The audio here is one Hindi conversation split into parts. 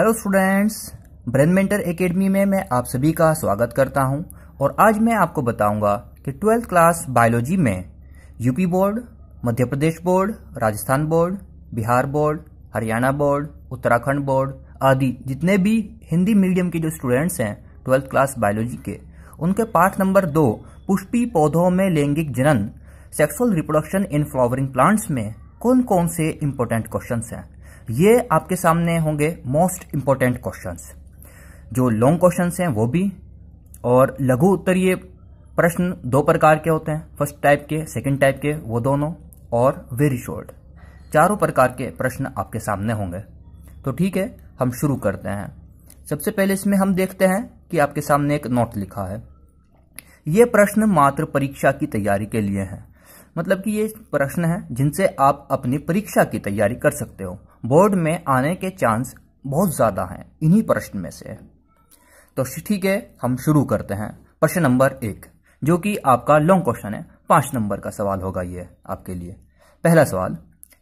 Hello students, brain mentor academy में मैं आप सभी का स्वागत करता हूं और आज मैं आपको बताऊंगा कि 12th क्लास बायोलॉजी में UP board, Madhya Pradesh board, Rajasthan board, Bihar board, Haryana board, Uttarakhand board आदि जितने भी हिंदी मीडियम के जो स्टूडेंट्स हैं 12th क्लास बायोलॉजी के, उनके पाठ नंबर 2 पुष्पी पौधों में लैंगिक जनन sexual reproduction in flowering plants में कौन कौन से इंपॉर्टेंट क्वेश्चंस हैं, ये आपके सामने होंगे मोस्ट इंपॉर्टेंट क्वेश्चंस। जो लॉन्ग क्वेश्चंस हैं वो भी, और लघु उत्तरीय प्रश्न दो प्रकार के होते हैं, फर्स्ट टाइप के, सेकंड टाइप के, वो दोनों, और वेरी शॉर्ट, चारों प्रकार के प्रश्न आपके सामने होंगे। तो ठीक है, हम शुरू करते हैं। सबसे पहले इसमें हम देखते हैं कि आपके सामने एक नोट लिखा है। ये प्रश्न मात्र परीक्षा की तैयारी के लिए हैं, मतलब कि ये प्रश्न है जिनसे आप अपनी परीक्षा की तैयारी कर सकते हो, बोर्ड में आने के चांस बहुत ज्यादा हैं इन्हीं प्रश्न में से। तो ठीक है, हम शुरू करते हैं। प्रश्न नंबर 1 जो कि आपका लॉन्ग क्वेश्चन है, 5 नंबर का सवाल होगा ये आपके लिए। पहला सवाल,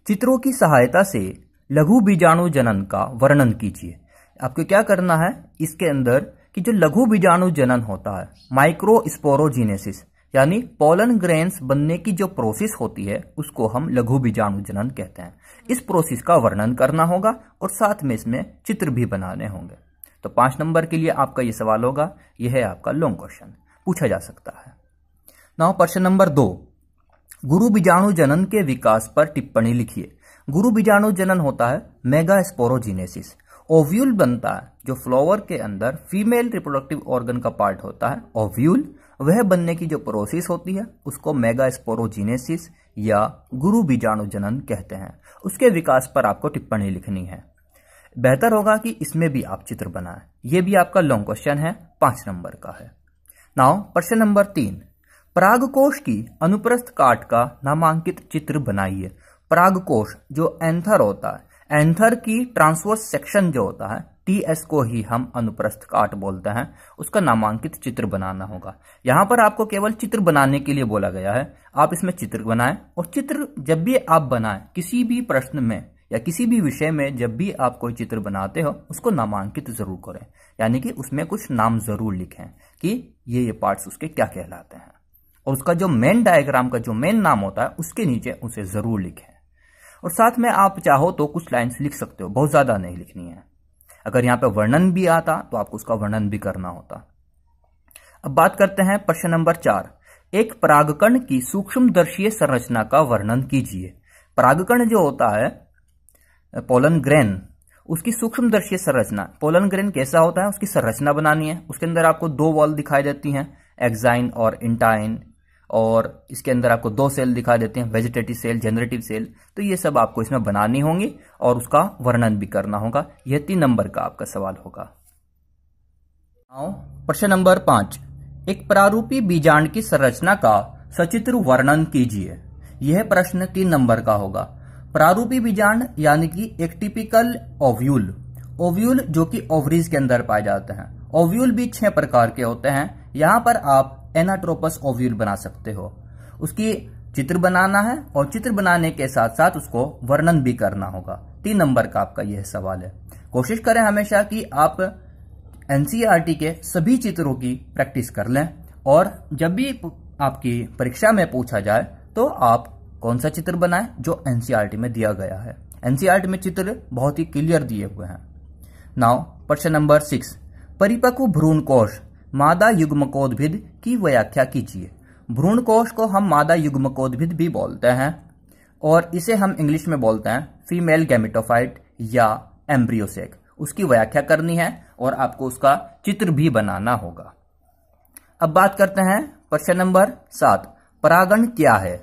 चित्रों की सहायता से लघु बीजाणु जनन का वर्णन कीजिए। आपको क्या करना है इसके अंदर कि जो लघु बीजाणु जनन होता है, माइक्रोस्पोरोजीनेसिस, यानी पोलन ग्रेन्स बनने की जो प्रोसेस होती है उसको हम लघु बीजाणु जनन कहते हैं। इस प्रोसेस का वर्णन करना होगा और साथ में इसमें चित्र भी बनाने होंगे। तो 5 नंबर के लिए आपका ये सवाल होगा। यह है आपका लॉन्ग क्वेश्चन, पूछा जा सकता है। नाउ प्रश्न नंबर 2, गुरु बीजाणु जनन के विकास पर टिप्पणी लिखिए। गुरु बीजाणु जनन होता है मेगास्पोरोजीनेसिस। ओव्यूल बनता है, जो फ्लावर के अंदर फीमेल रिप्रोडक्टिव ऑर्गन का पार्ट होता है ओव्यूल, वह बनने की जो प्रोसेस होती है उसको मेगास्पोरोजीनेसिस या गुरु बीजाणु जनन कहते हैं। उसके विकास पर आपको टिप्पणी लिखनी है। बेहतर होगा कि इसमें भी आप चित्र बनाएं। यह भी आपका लॉन्ग क्वेश्चन है, 5 नंबर का है। नाउ प्रश्न नंबर 3, परागकोश की अनुप्रस्थ काट का नामांकित चित्र बनाइए। परागकोश जो एंथर होता है, एंथर की ट्रांसवर्स सेक्शन जो होता है, टीएस को ही हम अनुप्रस्थ काट बोलते हैं, उसका नामांकित चित्र बनाना होगा। यहां पर आपको केवल चित्र बनाने के लिए बोला गया है। आप इसमें चित्र बनाएं, और चित्र जब भी आप बनाएं किसी भी प्रश्न में या किसी भी विषय में, जब भी आप कोई चित्र बनाते हो उसको नामांकित जरूर करें, यानी कि उसमें कुछ नाम जरूर लिखें कि ये पार्ट्स उसके क्या कहलाते हैं, और उसका जो मेन डायग्राम का जो मेन नाम होता है उसके नीचे उसे जरूर लिखें। और साथ में आप चाहो तो कुछ लाइन्स लिख सकते हो, बहुत ज्यादा नहीं लिखनी है। अगर यहाँ पे वर्णन भी आता तो आपको उसका वर्णन भी करना होता। अब बात करते हैं प्रश्न नंबर 4, एक परागकण की सूक्ष्मदर्शीय संरचना का वर्णन कीजिए। परागकण जो होता है पोलन ग्रेन, उसकी सूक्ष्मदर्शीय संरचना, पोलन ग्रेन कैसा होता है उसकी संरचना बनानी है। उसके अंदर आपको 2 वॉल दिखाई देती हैं, एक्साइन और इंटाइन, और इसके अंदर आपको 2 सेल दिखाई देते हैं, वेजिटेटिव सेल, जनरेटिव सेल। तो ये सब आपको इसमें बनानी होंगी और उसका वर्णन भी करना होगा। यह 3 नंबर का आपका सवाल होगा। प्रश्न नंबर 5, एक प्रारूपी बीजांड की संरचना का सचित्र वर्णन कीजिए। यह प्रश्न 3 नंबर का होगा। प्रारूपी बीजांड यानी कि एक टिपिकल ओव्यूल, ओव्यूल जो कि ओवरीज के अंदर पाए जाते हैं। ओव्यूल भी 6 प्रकार के होते हैं। यहां पर आप एनाट्रोपस ओव्यूल बना सकते हो। उसकी चित्र बनाना है और चित्र बनाने के साथ साथ उसको वर्णन भी करना होगा। 3 नंबर का आपका यह सवाल है। कोशिश करें हमेशा कि आप एनसीईआरटी के सभी चित्रों की प्रैक्टिस कर लें, और जब भी आपकी परीक्षा में पूछा जाए तो आप कौन सा चित्र बनाएं जो एनसीईआरटी में दिया गया है। एनसीईआरटी में चित्र बहुत ही क्लियर दिए हुए हैं। नाउ प्रश्न नंबर 6, परिपक्व भ्रूण कोश मादा युग्मकोद्भिद की व्याख्या कीजिए। भ्रूण कोश को हम मादा युग्मकोद्भिद भी बोलते हैं, और इसे हम इंग्लिश में बोलते हैं फीमेल गैमेटोफाइट या एम्ब्रियोसेक। उसकी व्याख्या करनी है और आपको उसका चित्र भी बनाना होगा। अब बात करते हैं प्रश्न नंबर 7, परागण क्या है।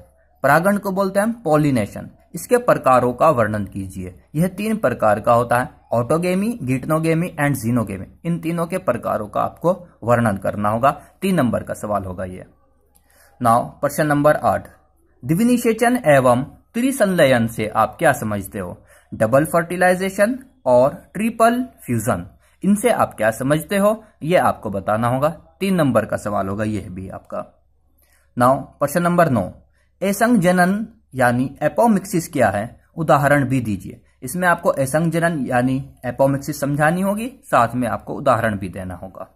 परागण को बोलते हैं पॉलिनेशन। इसके प्रकारों का वर्णन कीजिए। यह 3 प्रकार का होता है, ऑटोगेमी, गिटनोगेमी एंड जीनोगेमी। इन तीनों के प्रकारों का आपको वर्णन करना होगा। 3 नंबर का सवाल होगा ये। नाउ प्रश्न नंबर 8, द्विनिषेचन एवं त्रिसंलयन से आप क्या समझते हो। डबल फर्टिलाइजेशन और ट्रिपल फ्यूजन, इनसे आप क्या समझते हो, यह आपको बताना होगा। 3 नंबर का सवाल होगा यह भी आपका। नाउ प्रश्न नंबर 9, असंग जनन यानी एपोमिक्सिस क्या है, उदाहरण भी दीजिए। इसमें आपको असंजनन यानी एपोमिक्सिस समझानी होगी, साथ में आपको उदाहरण भी देना होगा।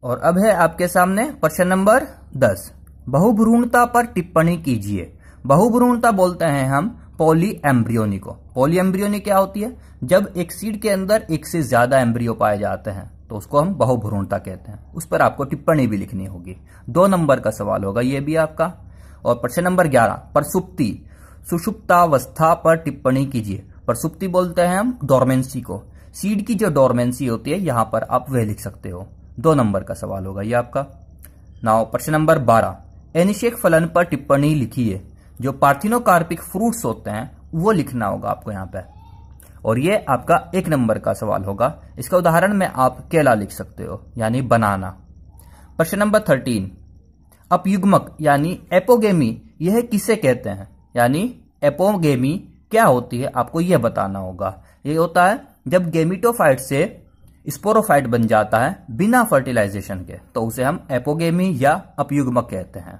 और अब है आपके सामने प्रश्न नंबर 10, बहुभ्रूणता पर टिप्पणी कीजिए। बहुभ्रूणता बोलते हैं हम पॉली एम्ब्रियोनी को। पॉली एम्ब्रियोनी क्या होती है? जब एक सीड के अंदर एक से ज्यादा एम्ब्रियो पाए जाते हैं तो उसको हम बहुभ्रूणता कहते हैं। उस पर आपको टिप्पणी भी लिखनी होगी। 2 नंबर का सवाल होगा ये भी आपका। और प्रश्न नंबर 11, प्रसुप्ति सुषुप्तावस्था पर टिप्पणी कीजिए। प्रसुप्ति बोलते हैं हम डोरमेंसी को। सीड की जो डोरमेंसी होती है यहां पर आप वह लिख सकते हो। 2 नंबर का सवाल होगा ये आपका। नाउ प्रश्न नंबर 12, एनिशेक फलन पर टिप्पणी लिखिए। जो पार्थिनोकार्पिक फ्रूट्स होते हैं वो लिखना होगा आपको यहाँ पे। और ये आपका 1 नंबर का सवाल होगा। इसका उदाहरण में आप केला लिख सकते हो यानी बनाना। प्रश्न नंबर 13, अपयुग्मक यानी एपोगेमी यह किसे कहते हैं? यानी एपोगेमी क्या होती है आपको यह बताना होगा। ये होता है जब गेमिटोफाइट से स्पोरोफाइट बन जाता है बिना फर्टिलाइजेशन के, तो उसे हम एपोगेमी या अपयुग्मक कहते हैं।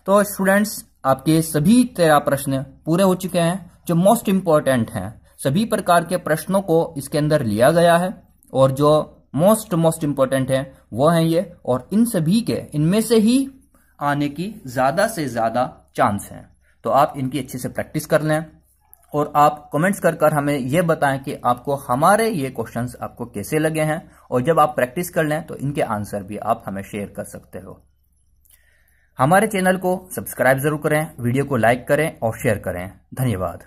तो स्टूडेंट्स, आपके सभी 13 प्रश्न पूरे हो चुके हैं जो मोस्ट इंपॉर्टेंट हैं। सभी प्रकार के प्रश्नों को इसके अंदर लिया गया है और जो मोस्ट इंपॉर्टेंट है वो हैं ये। और इन सभी के इनमें से ही आने की ज्यादा से ज्यादा चांस हैं। तो आप इनकी अच्छे से प्रैक्टिस कर लें और आप कमेंट्स कर हमें यह बताएं कि आपको हमारे ये क्वेश्चंस आपको कैसे लगे हैं। और जब आप प्रैक्टिस कर लें तो इनके आंसर भी आप हमें शेयर कर सकते हो। हमारे चैनल को सब्सक्राइब जरूर करें, वीडियो को लाइक करें और शेयर करें। धन्यवाद।